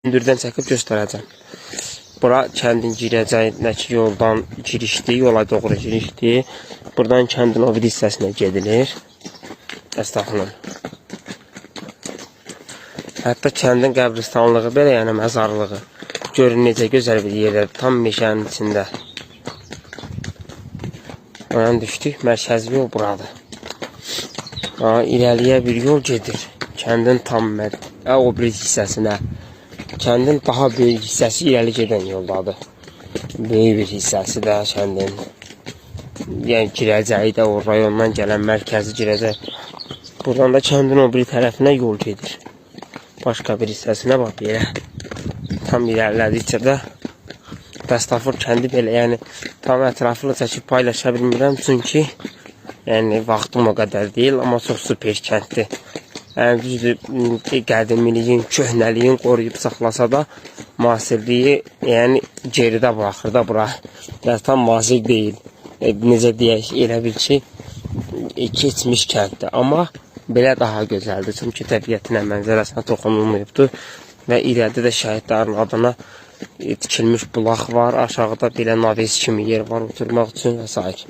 Hündürdən çəkib göstərəcəm. Bura kəndin girəcəyindəki yoldan girişdir, yola doğru girişdir. Buradan kəndin o bir hissəsinə gedilir. Əstəğfurullah. Hətta kəndin qəbristanlığı belə, yəni məzarlığı. Görün necə gözəl bir yerdir, tam meşənin içində. Oradan düşdük, mərkəzi yol buradır. İrəliyə bir yol gedir. Kəndin tam o bir hissəsinə. Kəndin daha böyük hissəsi irəli gedən yoldadır. Böyük bir hissəsi də kəndin. Yəni girəcəyi də o rayondan gələn mərkəzi girəcək. Buradan da kəndin o bir tərəfinə yol gedir. Başqa bir hissəsinə bax belə. Tam irəlilədikcə də Bəstəfur kəndi belə, yəni tam ətraflı çəkib paylaşa bilmirəm. Çünki yəni vaxtım o qədər deyil, amma çox super kənddir. Yəni düzdür, qədimiliyin, köhnəliyin qoruyub saxlasa da müasirliyi yəni geridə buraxır da bura. Yəni tam müasir deyil. Necə deyək, elə bil ki, keçmiş kənddir. Amma belə daha gözəldir. Çünki təbiətinə, mənzərəsinə toxunulmayıbdır. Və irəlidə də şəhidlərin adına tikilmiş bulaq var. Aşağıda belə naves kimi yer var oturmaq üçün və s.